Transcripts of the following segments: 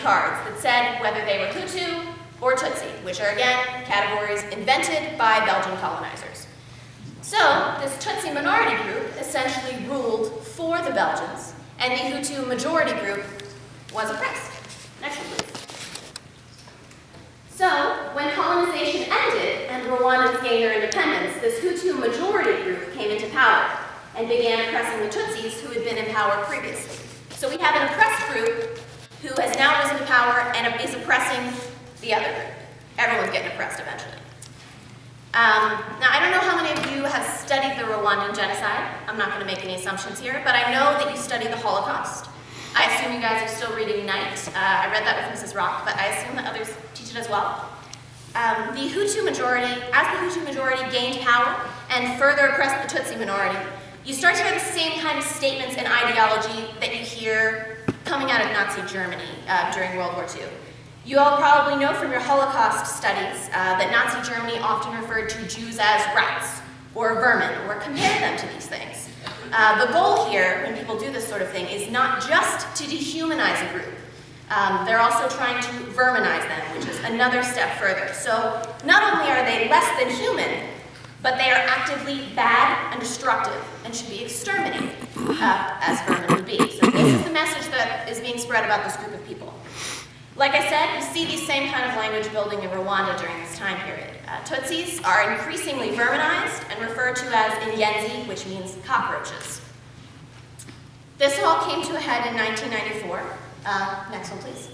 cards that said whether they were Hutu or Tutsi, which are, again, categories invented by Belgian colonizers. So, this Tutsi minority group essentially ruled for the Belgians, and the Hutu majority group was oppressed. Next one, please. So, when colonization ended and Rwandans gained their independence, this Hutu majority group came into power and began oppressing the Tutsis who had been in power previously. So we have an oppressed group who has now risen to power and is oppressing the other group. Everyone's getting oppressed eventually. Now, I don't know how many of you have studied the Rwandan genocide. I'm not going to make any assumptions here, but I know that you study the Holocaust. I assume you guys are still reading Knight. I read that with Mrs. Rock, but I assume that others teach it as well. As the Hutu majority gained power and further oppressed the Tutsi minority, you start to hear the same kind of statements and ideology that you hear coming out of Nazi Germany during World War II. You all probably know from your Holocaust studies that Nazi Germany often referred to Jews as rats or vermin or compared them to these things. The goal here, when people do this sort of thing, is not just to dehumanize a group. They're also trying to verminize them, which is another step further. So not only are they less than human, but they are actively bad and destructive and should be exterminated, as vermin would be. So this is the message that is being spread about this group of people. Like I said, you see these same kind of language building in Rwanda during this time period. Tutsis are increasingly verminized and referred to as inyenzi, which means cockroaches. This all came to a head in 1994. Next one, please.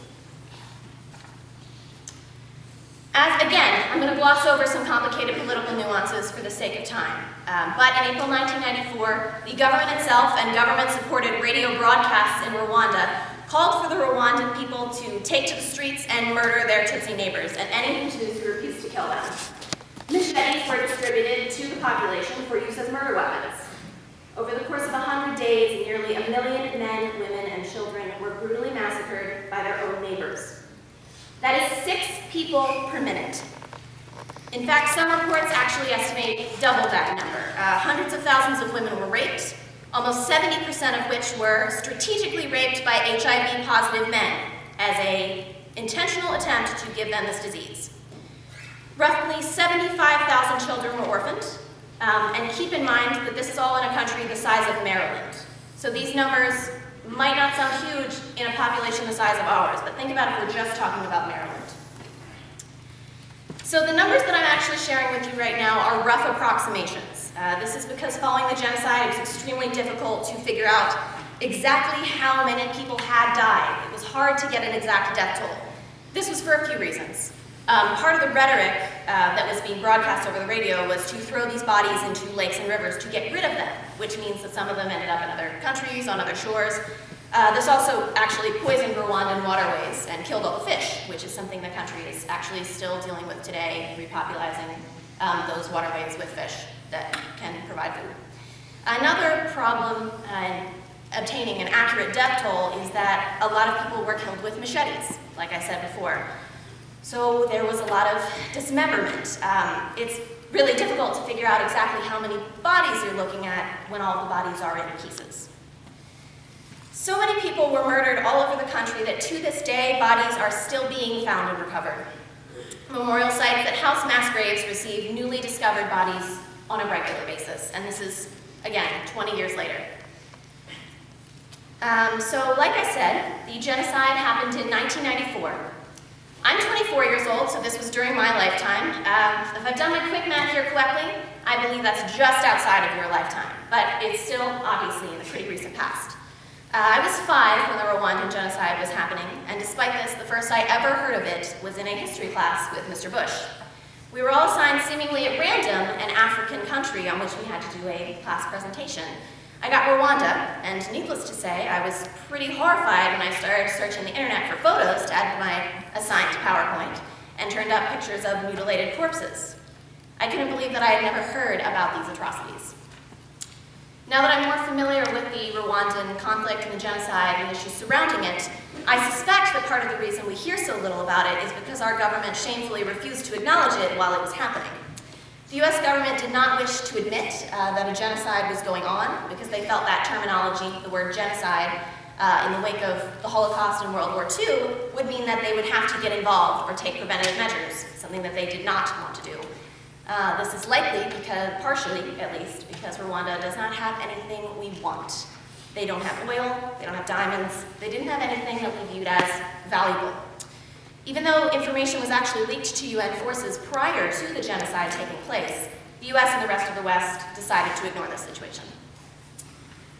Again, I'm going to gloss over some complicated political nuances for the sake of time. But in April 1994, the government itself and government-supported radio broadcasts in Rwanda called for the Rwandan people to take to the streets and murder their Tutsi neighbors and any Hutus who refused to kill them. Machetes were distributed to the population for use as murder weapons. Over the course of 100 days, nearly 1 million men, women, and children were brutally massacred by their own neighbors. That is 6 people per minute. In fact, some reports actually estimate double that number. Hundreds of thousands of women were raped, almost 70% of which were strategically raped by HIV-positive men as an intentional attempt to give them this disease. Roughly 75,000 children were orphaned, and keep in mind that this is all in a country the size of Maryland. So these numbers might not sound huge in a population the size of ours, but think about if we're just talking about Maryland. So the numbers that I'm actually sharing with you right now are rough approximations. This is because following the genocide, it was extremely difficult to figure out exactly how many people had died. It was hard to get an exact death toll. This was for a few reasons. Part of the rhetoric that was being broadcast over the radio was to throw these bodies into lakes and rivers to get rid of them, which means that some of them ended up in other countries, on other shores. This also actually poisoned Rwandan waterways and killed all the fish, which is something the country is actually still dealing with today, repopulating those waterways with fish that can provide food. Another problem in obtaining an accurate death toll is that a lot of people were killed with machetes, like I said before. So there was a lot of dismemberment. It's really difficult to figure out exactly how many bodies you're looking at when all the bodies are in pieces. So many people were murdered all over the country that to this day, bodies are still being found and recovered. Memorial sites that house mass graves receive newly discovered bodies on a regular basis, and this is, again, 20 years later. So like I said, the genocide happened in 1994. I'm 24 years old, so this was during my lifetime. If I've done my quick math here correctly, I believe that's just outside of your lifetime, but it's still obviously in the pretty recent past. I was 5 when the Rwandan genocide was happening, and despite this, the first I ever heard of it was in a history class with Mr. Bush. We were all assigned seemingly at random an African country on which we had to do a class presentation. I got Rwanda, and needless to say, I was pretty horrified when I started searching the internet for photos to add to my assigned PowerPoint, and turned up pictures of mutilated corpses. I couldn't believe that I had never heard about these atrocities. Now that I'm more familiar with the Rwandan conflict and the genocide and issues surrounding it, I suspect that part of the reason we hear so little about it is because our government shamefully refused to acknowledge it while it was happening. The US government did not wish to admit that a genocide was going on because they felt that terminology, the word genocide, in the wake of the Holocaust and World War II would mean that they would have to get involved or take preventative measures, something that they did not want to do. This is likely because, partially at least, because Rwanda does not have anything we want. They don't have oil, they don't have diamonds, they didn't have anything that we viewed as valuable. Even though information was actually leaked to UN forces prior to the genocide taking place, the US and the rest of the West decided to ignore this situation.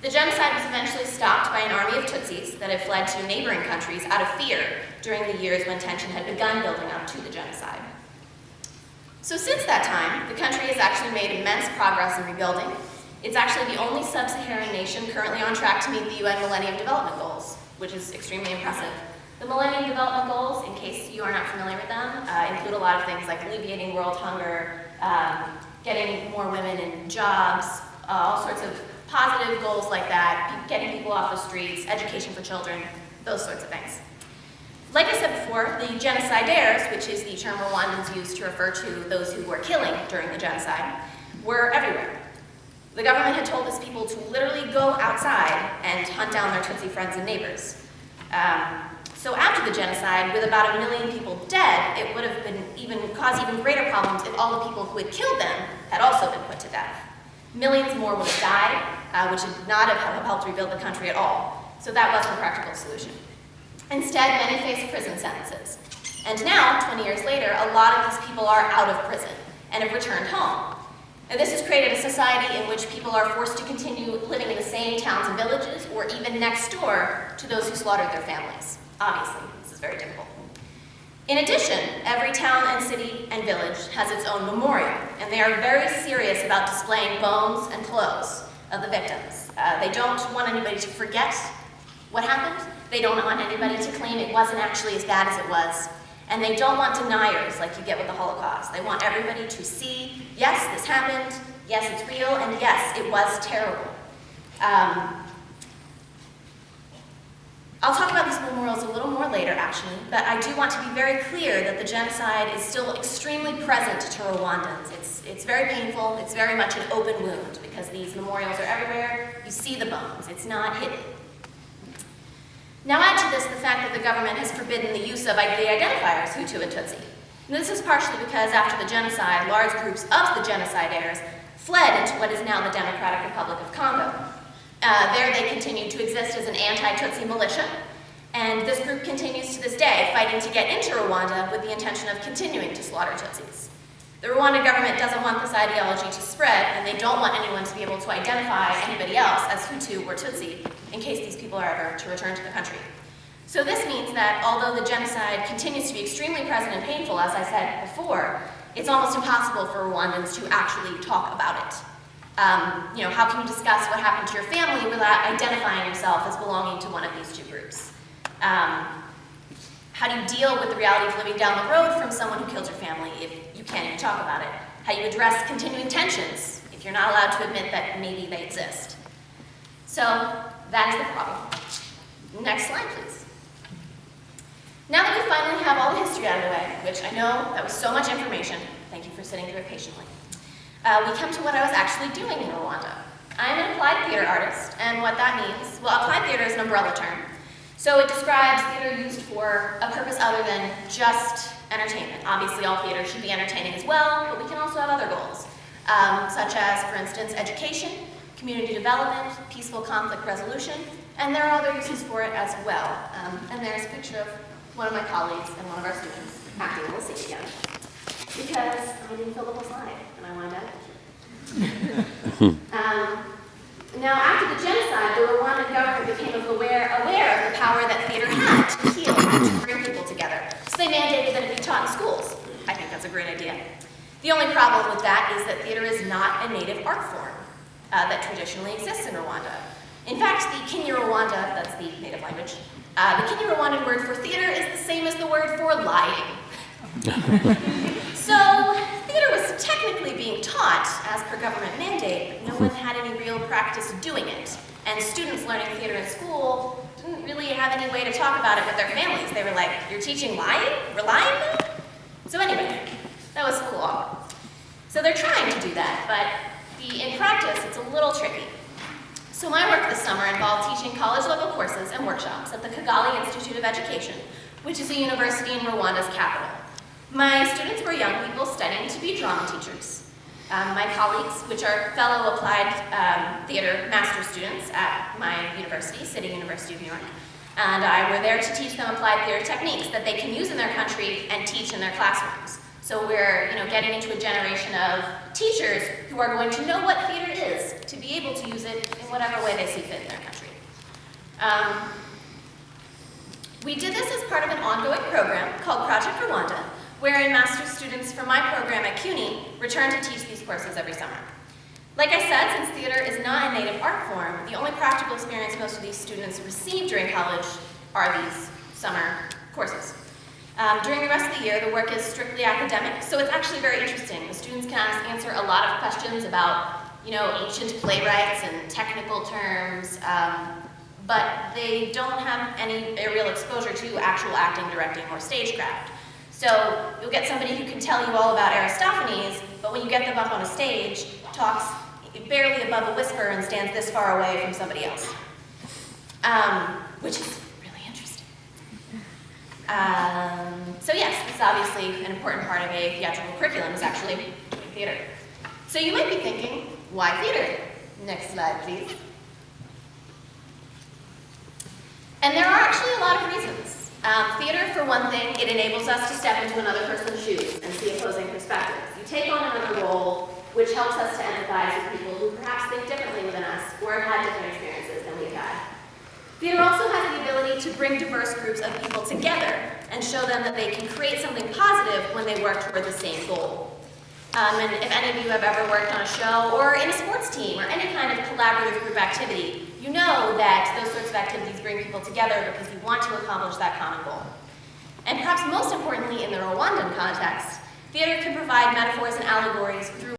The genocide was eventually stopped by an army of Tutsis that had fled to neighboring countries out of fear during the years when tension had begun building up to the genocide. So since that time, the country has actually made immense progress in rebuilding. It's actually the only sub-Saharan nation currently on track to meet the UN Millennium Development Goals, which is extremely impressive. The Millennium Development Goals, in case you are not familiar with them, include a lot of things like alleviating world hunger, getting more women in jobs, all sorts of positive goals like that, getting people off the streets, education for children, those sorts of things. Like I said before, the genocidaires, which is the term Rwandans used to refer to those who were killing during the genocide, were everywhere. The government had told its people to literally go outside and hunt down their Tutsi friends and neighbors. So after the genocide, with about 1 million people dead, it would have caused even greater problems if all the people who had killed them had also been put to death. Millions more would have died, which would not have helped rebuild the country at all. So that wasn't a practical solution. Instead, many faced prison sentences. And now, 20 years later, a lot of these people are out of prison and have returned home. And this has created a society in which people are forced to continue living in the same towns and villages, or even next door to those who slaughtered their families. Obviously, this is very difficult. In addition, every town and city and village has its own memorial, and they are very serious about displaying bones and clothes of the victims. They don't want anybody to forget what happened. They don't want anybody to claim it wasn't actually as bad as it was. And they don't want deniers like you get with the Holocaust. They want everybody to see, yes, this happened, yes, it's real, and yes, it was terrible. I'll talk about these memorials a little more later, actually, but I do want to be very clear that the genocide is still extremely present to Rwandans. It's very painful, it's very much an open wound, because these memorials are everywhere, you see the bones, it's not hidden. Now add to this the fact that the government has forbidden the use of the identifiers Hutu and Tutsi. And this is partially because after the genocide, large groups of the genocidaires fled into what is now the Democratic Republic of Congo. There they continued to exist as an anti-Tutsi militia, and this group continues to this day, fighting to get into Rwanda with the intention of continuing to slaughter Tutsis. The Rwandan government doesn't want this ideology to spread, and they don't want anyone to be able to identify anybody else as Hutu or Tutsi in case these people are ever to return to the country. So this means that although the genocide continues to be extremely present and painful, as I said before, it's almost impossible for Rwandans to actually talk about it. How can you discuss what happened to your family without identifying yourself as belonging to one of these two groups? How do you deal with the reality of living down the road from someone who killed your family if you can't even talk about it? How do you address continuing tensions if you're not allowed to admit that maybe they exist? So that is the problem. Next slide, please. Now that we finally have all the history out of the way, which I know that was so much information, thank you for sitting through it patiently, we come to what I was actually doing in Rwanda. I'm an applied theater artist, and what that means, well, applied theater is an umbrella term. So it describes theater used for a purpose other than just entertainment. Obviously, all theater should be entertaining as well, but we can also have other goals, such as, for instance, education, community development, peaceful conflict resolution, and there are other uses for it as well. And there's a picture of one of my colleagues and one of our students acting in the scene together. Because I didn't fill the whole slide, and I wanted that. Now, after the genocide, the Rwandan government became aware of the power that theater had to heal and to bring people together. So they mandated that it be taught in schools. I think that's a great idea. The only problem with that is that theater is not a native art form that traditionally exists in Rwanda. In fact, the Kinyarwanda, that's the native language, the Kinyarwandan word for theater is the same as the word for lying. So theater was technically being taught as per government mandate, but no one had any real practice doing it. And students learning theater in school didn't really have any way to talk about it with their families. They were like, you're teaching lying? We're lying now? So anyway, that was cool. So they're trying to do that, but in practice, it's a little tricky. So my work this summer involved teaching college-level courses and workshops at the Kigali Institute of Education, which is a university in Rwanda's capital. My students were young people studying to be drama teachers. My colleagues, which are fellow applied theater master students at my university, City University of New York, and I were there to teach them applied theater techniques that they can use in their country and teach in their classrooms. So we're getting into a generation of teachers who are going to know what theater is to be able to use it in whatever way they see fit in their country. We did this as part of an ongoing program called Project Rwanda, wherein master's students from my program at CUNY return to teach these courses every summer. Like I said, since theater is not a native art form, the only practical experience most of these students receive during college are these summer courses. During the rest of the year, the work is strictly academic, so it's actually very interesting. The students can answer a lot of questions about, ancient playwrights and technical terms, but they don't have any real exposure to actual acting, directing, or stagecraft. So you'll get somebody who can tell you all about Aristophanes, but when you get them up on a stage, talks barely above a whisper and stands this far away from somebody else, which is really interesting. So yes, this is obviously an important part of a theatrical curriculum, is actually theater. So you might be thinking, why theater? Next slide, please. And there are actually a lot of reasons. Theater, for one thing, it enables us to step into another person's shoes and see opposing perspectives. You take on another role, which helps us to empathize with people who perhaps think differently than us or have had different experiences than we've had. Theater also has the ability to bring diverse groups of people together and show them that they can create something positive when they work toward the same goal. And if any of you have ever worked on a show or in a sports team or any kind of collaborative group activity, you know that those sorts of activities bring people together because you want to accomplish that common goal. And perhaps most importantly in the Rwandan context, theater can provide metaphors and allegories through